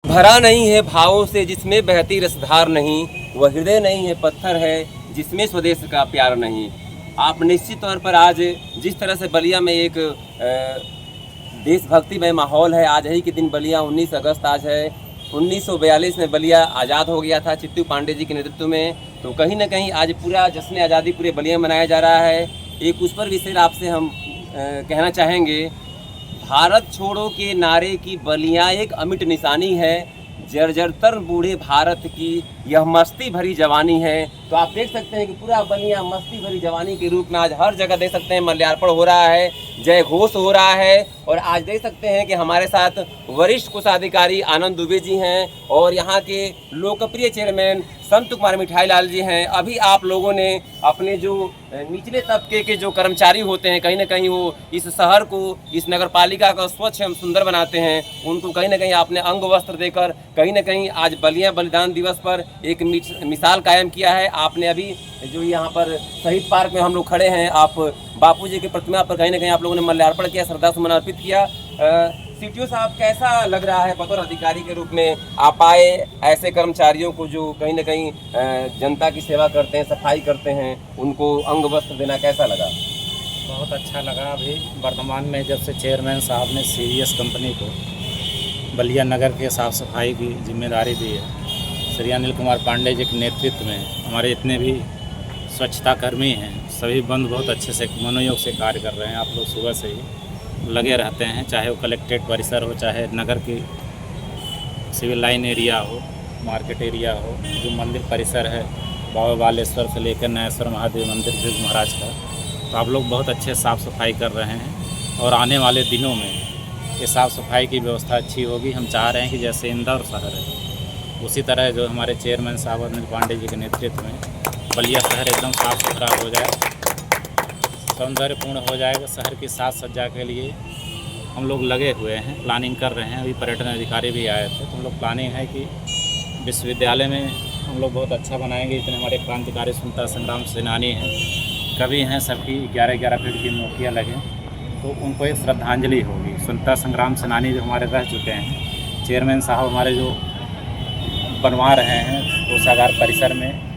भरा नहीं है भावों से जिसमें बहती रसधार नहीं, वह हृदय नहीं है पत्थर है जिसमें स्वदेश का प्यार नहीं। आप निश्चित तौर पर आज जिस तरह से बलिया में एक देशभक्तिमय माहौल है, आज ही के दिन बलिया 19 अगस्त आज है। 1942 में बलिया आज़ाद हो गया था चित्तू पांडे जी के नेतृत्व में। तो कहीं ना कहीं आज पूरा जश्न आज़ादी पूरे बलिया में मनाया जा रहा है। एक उस पर विषय आपसे हम कहना चाहेंगे, भारत छोड़ो के नारे की बलिया एक अमिट निशानी है, जर्जरतर बूढ़े भारत की यह मस्ती भरी जवानी है। तो आप देख सकते हैं कि पूरा बलिया मस्ती भरी जवानी के रूप में आज हर जगह देख सकते हैं माल्यार्पण हो रहा है, जय घोष हो रहा है। और आज देख सकते हैं कि हमारे साथ वरिष्ठ कोषाधिकारी आनंद दुबे जी हैं और यहाँ के लोकप्रिय चेयरमैन संत कुमार मिठाई लाल जी हैं। अभी आप लोगों ने अपने जो निचले तबके के जो कर्मचारी होते हैं, कहीं ना कहीं वो इस शहर को, इस नगर पालिका को स्वच्छ एवं सुंदर बनाते हैं, उनको कहीं ना कहीं आपने अंग वस्त्र देकर कहीं ना कहीं आज बलिया बलिदान दिवस पर एक मिसाल कायम किया है। आपने अभी जो यहाँ पर शहीद पार्क में हम लोग खड़े हैं, आप बापू जी की प्रतिमा पर कहीं ना कहीं आप लोगों ने माल्यार्पण किया, श्रद्धासुमन अर्पित किया। सीटीओ साहब, कैसा लग रहा है बतौर अधिकारी के रूप में आप आए ऐसे कर्मचारियों को जो कहीं ना कहीं जनता की सेवा करते हैं, सफाई करते हैं, उनको अंग वस्त्र देना कैसा लगा? बहुत अच्छा लगा। अभी वर्तमान में जब से चेयरमैन साहब ने सीवीएस कंपनी को बलिया नगर के साफ़ सफाई की जिम्मेदारी दी है, श्री अनिल कुमार पांडे जी के नेतृत्व में हमारे जितने भी स्वच्छता कर्मी हैं सभी बंद बहुत अच्छे से मनोयोग से कार्य कर रहे हैं। आप लोग सुबह से ही लगे रहते हैं, चाहे वो कलेक्ट्रेट परिसर हो, चाहे नगर की सिविल लाइन एरिया हो, मार्केट एरिया हो, जो मंदिर परिसर है बाबा बालेश्वर से लेकर नयेश्वर महादेव मंदिर भृगु महाराज का, तो आप लोग बहुत अच्छे साफ़ सफाई कर रहे हैं। और आने वाले दिनों में ये साफ़ सफाई की व्यवस्था अच्छी होगी। हम चाह रहे हैं कि जैसे इंदौर शहर है उसी तरह जो हमारे चेयरमैन साहब अनिल पांडे जी के नेतृत्व में बलिया शहर एकदम साफ़ सुथरा हो जाए, सौंदर्यपूर्ण हो जाएगा। शहर की साज सज्जा के लिए हम लोग लगे हुए हैं, प्लानिंग कर रहे हैं। अभी पर्यटन अधिकारी भी आए थे, तो हम लोग प्लानिंग है कि विश्वविद्यालय में हम लोग बहुत अच्छा बनाएंगे। इतने हमारे क्रांतिकारी स्वतंत्रता संग्राम सेनानी हैं, कवि हैं, सबकी 11-11 फीट की मूर्तियाँ लगें, तो उनको एक श्रद्धांजलि होगी। स्वतंत्रता संग्राम सेनानी जो हमारे रह चुके हैं, चेयरमैन साहब हमारे जो बनवा रहे हैं कोषागार परिसर में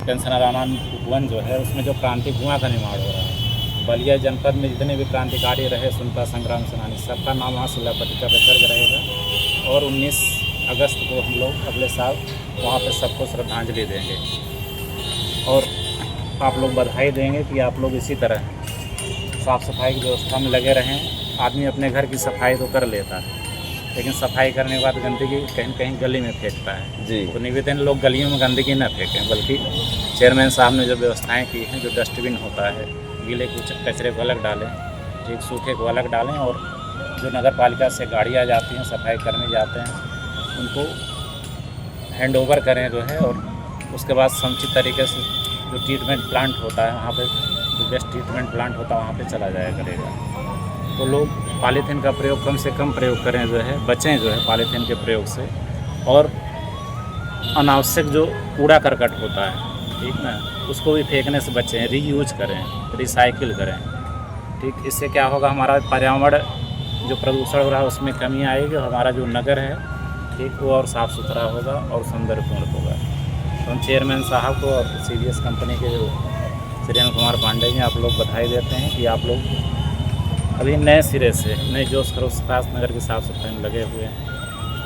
पेंशनराना उपवन जो है, उसमें जो क्रांति कुआं का निर्माण हो रहा है। बलिया जनपद में जितने भी क्रांतिकारी रहे स्वतंत्रता संग्राम सेनानी, सबका नाम वहाँ शिलापट्टिका पर दर्ज रहेगा। और 19 अगस्त को हम लोग अगले साल वहाँ पर सबको श्रद्धांजलि देंगे। और आप लोग बधाई देंगे कि आप लोग इसी तरह साफ़ सफाई की व्यवस्था में लगे रहें। आदमी अपने घर की सफाई तो कर लेता है, लेकिन सफाई करने के बाद गंदगी कहीं कहीं गली में फेंकता है जी। तो निवेदन, लोग गलियों में गंदगी न फेंकें, बल्कि चेयरमैन साहब ने जो व्यवस्थाएं की हैं, जो डस्टबिन होता है, गीले कचरे को अलग डालें, ठीक सूखे को अलग डालें। और जो नगर पालिका से गाड़ियाँ जाती हैं, सफाई कर्मी जाते हैं, उनको हैंड ओवर करें जो है। और उसके बाद समुचित तरीके से जो ट्रीटमेंट प्लांट होता है वहाँ पर, जो बेस्ट ट्रीटमेंट प्लांट होता है वहाँ पर चला जाया करेगा। तो लोग पॉलीथीन का प्रयोग कम से कम प्रयोग करें जो है, बचें जो है पॉलीथीन के प्रयोग से। और अनावश्यक जो कूड़ा करकट होता है, ठीक ना, उसको भी फेंकने से बचें, रीयूज करें, रिसाइकिल करें, ठीक। इससे क्या होगा, हमारा पर्यावरण जो प्रदूषण हो रहा है उसमें कमी आएगी, और हमारा जो नगर है, ठीक, वो और साफ़ सुथरा होगा और सौंदर्यपूर्ण होगा। तो हम चेयरमैन साहब को और सीवीएस कंपनी के जो श्री अनिल कुमार पांडे जी, आप लोग बधाई देते हैं कि आप लोग अभी नए सिरे से, नए जोश खरोश के साथ नगर की साफ़ सफाई में लगे हुए हैं।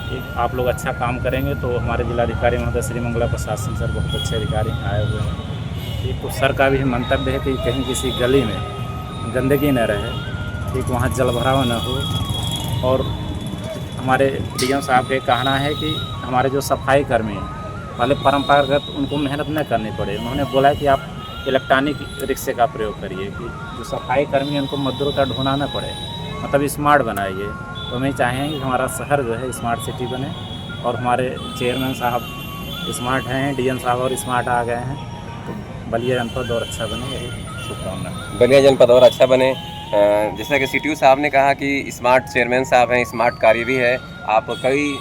ठीक, आप लोग अच्छा काम करेंगे तो हमारे जिलाधिकारी महोदय श्री मंगला प्रसाद सिंह सर बहुत अच्छे अधिकारी आए हुए हैं। ठीक, तो सर का भी मंतव्य है कि कहीं किसी गली में गंदगी न रहे, ठीक, वहाँ जल भराव न हो। और हमारे डीएम साहब का कहना है कि हमारे जो सफाई कर्मी हैं, पहले परंपरागत उनको मेहनत न करनी पड़े। उन्होंने बोला कि आप इलेक्ट्रॉनिक रिक्शे का प्रयोग करिए, कि जो सफाई कर्मी हैं उनको मजदूरों का ढूंढना न पड़े, मतलब स्मार्ट बनाइए। तो हम चाहेंगे कि हमारा शहर जो है स्मार्ट सिटी बने, और हमारे चेयरमैन साहब स्मार्ट हैं, डीएम साहब और स्मार्ट आ गए हैं, तो बलिया जनपद और अच्छा बने, यही शुभकामना। बलिया जनपद और अच्छा बने। जैसा कि सीटीओ साहब ने कहा कि स्मार्ट चेयरमैन साहब हैं, स्मार्ट कार्य भी है। आप कई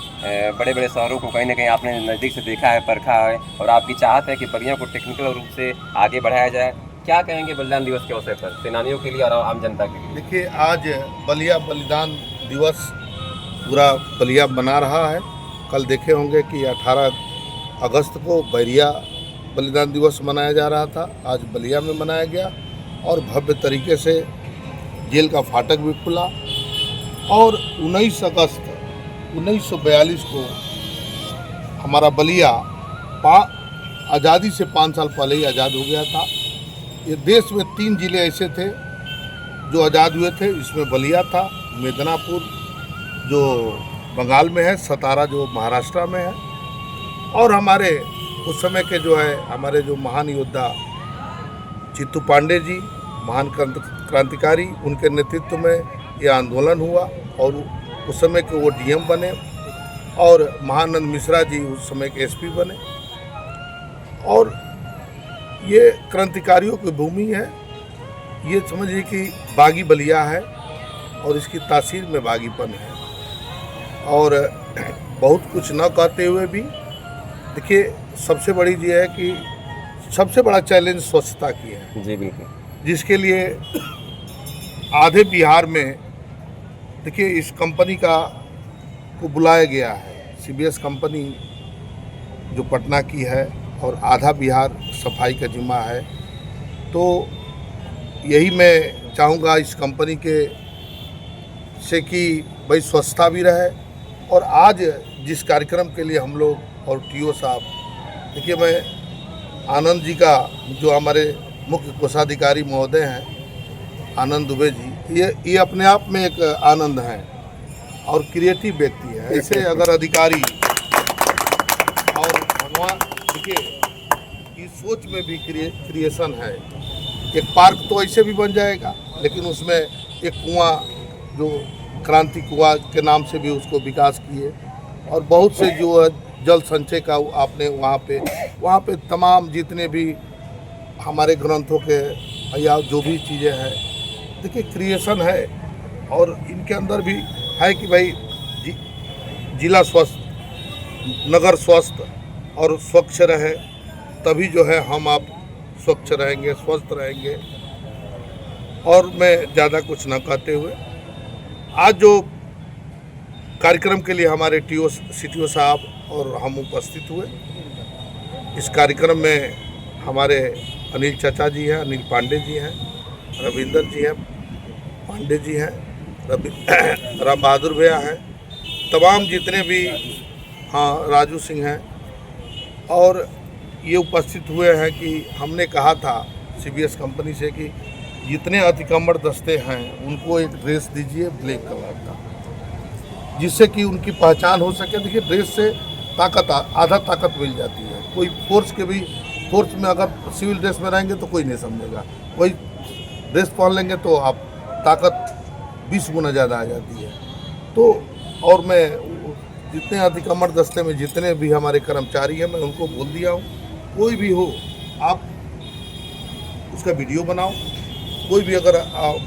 बड़े बड़े शहरों को कहीं ना कहीं आपने नज़दीक से देखा है, परखा है, और आपकी चाहत है कि बलिया को टेक्निकल रूप से आगे बढ़ाया जाए। क्या कहेंगे बलिदान दिवस के अवसर पर सेनानियों के लिए और आम जनता के लिए? देखिए, आज बलिया बलिदान दिवस पूरा बलिया बना रहा है। कल देखे होंगे कि 18 अगस्त को बैरिया बलिदान दिवस मनाया जा रहा था, आज बलिया में मनाया गया और भव्य तरीके से जेल का फाटक भी खुला। और 19 अगस्त 1942 को हमारा बलिया आज़ादी से 5 साल पहले ही आज़ाद हो गया था। ये देश में 3 जिले ऐसे थे जो आज़ाद हुए थे, इसमें बलिया था, मिदनापुर जो बंगाल में है, सतारा जो महाराष्ट्र में है, और हमारे उस समय के जो है हमारे जो महान योद्धा चित्तू पांडे जी, महान क्रांतिकारी, उनके नेतृत्व में ये आंदोलन हुआ और उस समय के वो डीएम बने और महानंद मिश्रा जी उस समय के एसपी बने। और ये क्रांतिकारियों की भूमि है, ये समझिए कि बागी बलिया है और इसकी तासीर में बागीपन है। और बहुत कुछ न कहते हुए भी देखिए, सबसे बड़ी चीज़ है कि सबसे बड़ा चैलेंज स्वच्छता की है जी बिल्कुल, जिसके लिए आधे बिहार में देखिए इस कंपनी को बुलाया गया है। सीबीएस कंपनी जो पटना की है और आधा बिहार सफाई का जिम्मा है। तो यही मैं चाहूँगा इस कंपनी के से कि भाई स्वच्छता भी रहे। और आज जिस कार्यक्रम के लिए हम लोग और टीओ साहब, देखिए मैं आनंद जी का जो हमारे मुख्य कोषाधिकारी महोदय हैं आनंद दुबे जी, ये अपने आप में एक आनंद हैं और क्रिएटिव व्यक्ति है। ऐसे अगर अधिकारी और भगवान, देखिए इस सोच में भी क्रिएशन है। एक पार्क तो ऐसे भी बन जाएगा, लेकिन उसमें एक कुआं जो क्रांति कुआं के नाम से भी उसको विकास किए और बहुत से जो है जल संचय का आपने वहाँ पे तमाम जितने भी हमारे ग्रंथों के या जो भी चीज़ें हैं, देखिए क्रिएशन है। और इनके अंदर भी है कि भाई जिला स्वस्थ, नगर स्वस्थ और स्वच्छ रहे, तभी जो है हम आप स्वच्छ रहेंगे, स्वस्थ रहेंगे। और मैं ज़्यादा कुछ न कहते हुए, आज जो कार्यक्रम के लिए हमारे सीटीओ साहब और हम उपस्थित हुए, इस कार्यक्रम में हमारे अनिल चाचा जी हैं, अनिल पांडे जी हैं, रविंदर जी हैं, पांडे जी हैं, राम बहादुर भैया हैं, तमाम जितने भी राजू सिंह हैं, और ये उपस्थित हुए हैं कि हमने कहा था सीबीएस कंपनी से कि जितने अतिक्रमण दस्ते हैं उनको एक ड्रेस दीजिए ब्लैक कलर का, जिससे कि उनकी पहचान हो सके। देखिए ड्रेस से ताकत, आधा ताकत मिल जाती है। कोई फोर्स में अगर सिविल ड्रेस में रहेंगे तो कोई नहीं समझेगा, कोई ड्रेस पहन लेंगे तो आप ताकत 20 गुना ज़्यादा आ जाती है। तो और मैं जितने अतिक्रमण दस्ते में जितने भी हमारे कर्मचारी हैं, मैं उनको बोल दिया हूँ, कोई भी हो आप उसका वीडियो बनाओ। कोई भी अगर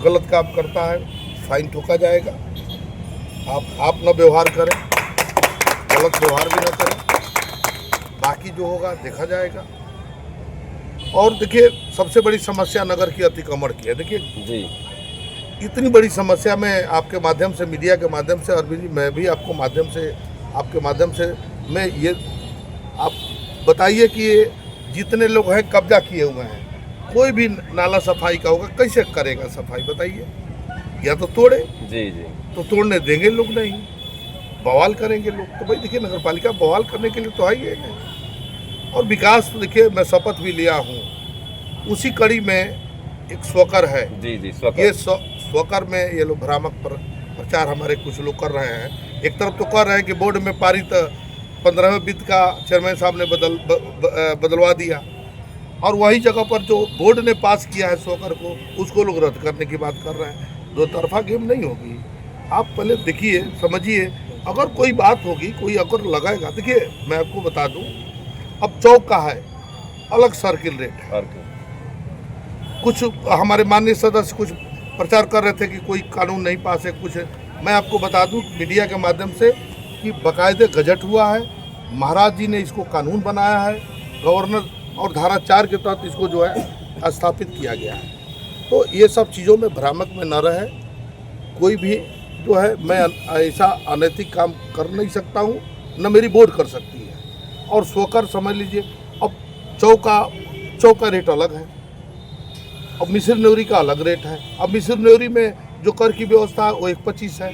गलत काम करता है फाइन ठोका जाएगा। आप न व्यवहार करें, गलत व्यवहार भी न करें, बाकी जो होगा देखा जाएगा। और देखिए सबसे बड़ी समस्या नगर की अतिक्रमण की है। देखिए जी, इतनी बड़ी समस्या में आपके माध्यम से, मीडिया के माध्यम से, और भी मैं भी आपके माध्यम से मैं ये आप बताइए कि ये जितने लोग हैं कब्जा किए हुए हैं, कोई भी नाला सफाई का होगा, कैसे करेगा सफाई बताइए? या तो तोड़े, जी जी, तो तोड़ने देंगे लोग नहीं, बवाल करेंगे लोग। तो भाई देखिए नगर पालिका बवाल करने के लिए तो आई है। और विकास तो देखिए मैं शपथ भी लिया हूँ, उसी कड़ी में एक स्वकर है। जी जी, ये स्वकर में ये लोग भ्रामक प्रचार हमारे कुछ लोग कर रहे हैं। एक तरफ तो कर रहे हैं कि बोर्ड में पारित 15वें वित्त का चेयरमैन साहब ने बदलवा दिया, और वही जगह पर जो बोर्ड ने पास किया है स्वकर को, उसको लोग रद्द करने की बात कर रहे हैं। दो तरफा गेम नहीं होगी। आप पहले देखिए, समझिए, अगर कोई बात होगी, कोई अगर लगाएगा। देखिए मैं आपको बता दूं, अब चौक का है अलग सर्किल रेट है। कुछ हमारे माननीय सदस्य कुछ प्रचार कर रहे थे कि कोई कानून नहीं पास है, कुछ है। मैं आपको बता दूं मीडिया के माध्यम से कि बाकायदे गजट हुआ है, महाराज जी ने इसको कानून बनाया है, गवर्नर, और धारा 4 के तहत इसको जो है स्थापित किया गया है। तो ये सब चीज़ों में भ्रामक में न रहे, कोई भी जो है मैं ऐसा अनैतिक काम कर नहीं सकता हूँ, न मेरी बोर्ड कर सकती है। और स्वकर समझ लीजिए, अब चौका रेट अलग है, अब मिस्र न्योरी का अलग रेट है। अब मिस्र न्योरी में जो कर की व्यवस्था है वो 1.25 है।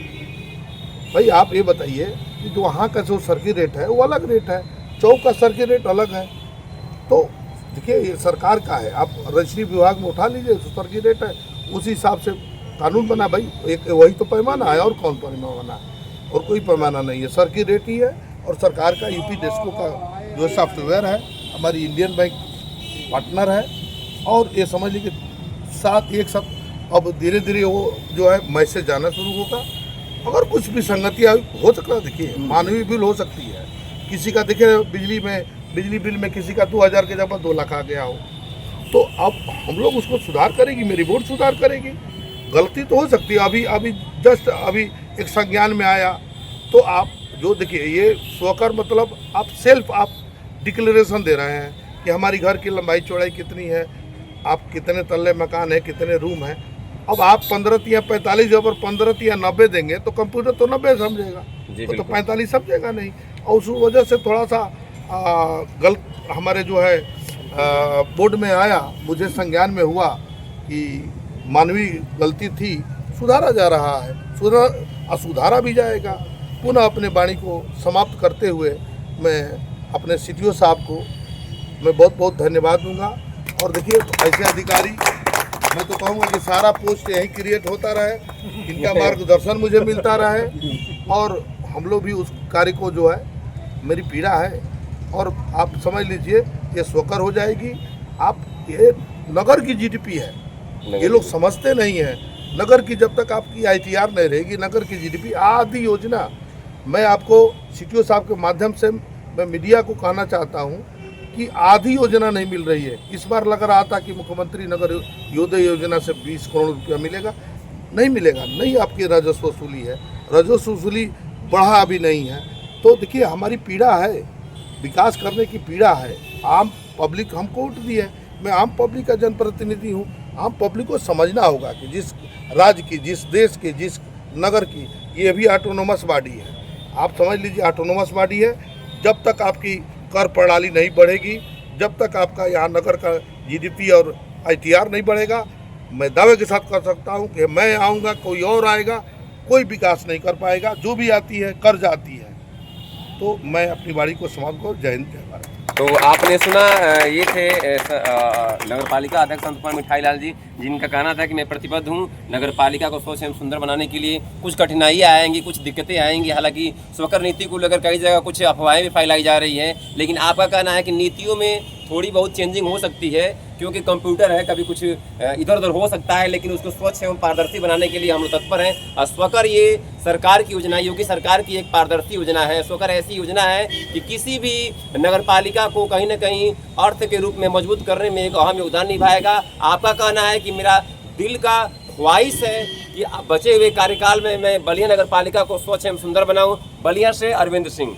भाई आप ये बताइए कि जो वहाँ का जो सर्किल रेट है वो अलग रेट है, चौक का सर्किल रेट अलग है। तो देखिए ये सरकार का है, आप रजिस्ट्री विभाग में उठा लीजिए, जो सर्किल रेट है उसी हिसाब से कानून बना। भाई एक वही तो पैमाना है, और कौन पैमाना है? और कोई पैमाना नहीं है, सर्किल रेट ही है। और सरकार का यूपी डेस्को का जो सॉफ्टवेयर है, हमारी इंडियन बैंक पार्टनर है। और ये समझ लीजिए साथ एक सब अब धीरे धीरे वो जो है मैसेज जाना शुरू होगा। अगर कुछ भी संगतियाँ हो सकता है, देखिए मानवीय बिल हो सकती है, किसी का देखिए बिजली बिल में किसी का 2000 के जगह 2 लाख आ गया हो, तो अब हम लोग उसको सुधार करेगी, मेरी बोर्ड सुधार करेगी। गलती तो हो सकती है, अभी जस्ट एक संज्ञान में आया। तो आप जो देखिए ये स्वकर मतलब आप डिक्लेरेशन दे रहे हैं कि हमारी घर की लंबाई चौड़ाई कितनी है, आप कितने तल्ले मकान है, कितने रूम है। अब आप 15 या 45 जब 15 या 90 देंगे तो कंप्यूटर तो 90 समझेगा, तो 45 समझेगा नहीं। और उस वजह से थोड़ा सा गलत हमारे जो है बोर्ड में आया, मुझे संज्ञान में हुआ कि मानवीय गलती थी, सुधारा जा रहा है, सुधारा भी जाएगा। पुनः अपने वाणी को समाप्त करते हुए मैं अपने CTO साहब को मैं बहुत बहुत धन्यवाद दूंगा। और देखिए ऐसे अधिकारी मैं तो कहूँगा कि सारा पोस्ट यही क्रिएट होता रहे, इनका मार्गदर्शन मुझे मिलता रहे, और हम लोग भी उस कार्य को जो है मेरी पीड़ा है। और आप समझ लीजिए ये स्वकर हो जाएगी। आप ये नगर की GDP है, ये लोग समझते नहीं हैं। नगर की जब तक आपकी ITR नहीं रहेगी, नगर की GDP आधी योजना, मैं आपको CTO साहब के माध्यम से मैं मीडिया को कहना चाहता हूँ कि आधी योजना नहीं मिल रही है। इस बार लग रहा था कि मुख्यमंत्री नगर योजना योजना से 20 करोड़ रुपया मिलेगा, नहीं मिलेगा। नहीं, आपकी राजस्व वसूली है, राजस्व वसूली बढ़ा भी नहीं है। तो देखिए हमारी पीड़ा है, विकास करने की पीड़ा है। आम पब्लिक हमको वोट दी है, मैं आम पब्लिक का जनप्रतिनिधि हूँ। आम पब्लिक को समझना होगा कि जिस राज्य की, जिस देश की, जिस नगर की, ये भी ऑटोनोमस बॉडी है। आप समझ लीजिए ऑटोनोमस बॉडी है। जब तक आपकी कर प्रणाली नहीं बढ़ेगी, जब तक आपका यहाँ नगर का GDP और ITR नहीं बढ़ेगा, मैं दावे के साथ कर सकता हूँ कि मैं आऊँगा, कोई और आएगा, कोई विकास नहीं कर पाएगा। जो भी आती है कर्ज आती है। तो मैं अपनी वाणी को समाप्त करूँ। जय हिंद, जय भारत। तो आपने सुना, ये थे नगर पालिका अध्यक्ष संत कुमार मिठाई लाल जी, जिनका कहना था कि मैं प्रतिबद्ध हूँ नगर पालिका को स्वच्छ एवं सुंदर बनाने के लिए। कुछ कठिनाइयाँ आएंगी, कुछ दिक्कतें आएंगी, हालांकि स्वकर नीति को लेकर कई जगह कुछ अफवाहें भी फैलाई जा रही हैं, लेकिन आपका कहना है कि नीतियों में थोड़ी बहुत चेंजिंग हो सकती है, क्योंकि कंप्यूटर है, कभी कुछ इधर उधर हो सकता है, लेकिन उसको स्वच्छ एवं पारदर्शी बनाने के लिए हम लोग तत्पर हैं। स्वकर ये सरकार की योजना, योगी सरकार की एक पारदर्शी योजना है। स्वकर ऐसी योजना है कि किसी भी नगर पालिका को कहीं ना कहीं अर्थ के रूप में मजबूत करने में एक अहम योगदान निभाएगा। आपका कहना है कि मेरा दिल का ख्वाहिश है कि बचे हुए कार्यकाल में मैं बलिया नगर पालिका को स्वच्छ एवं सुंदर बनाऊँ। बलिया से अरविंद सिंह।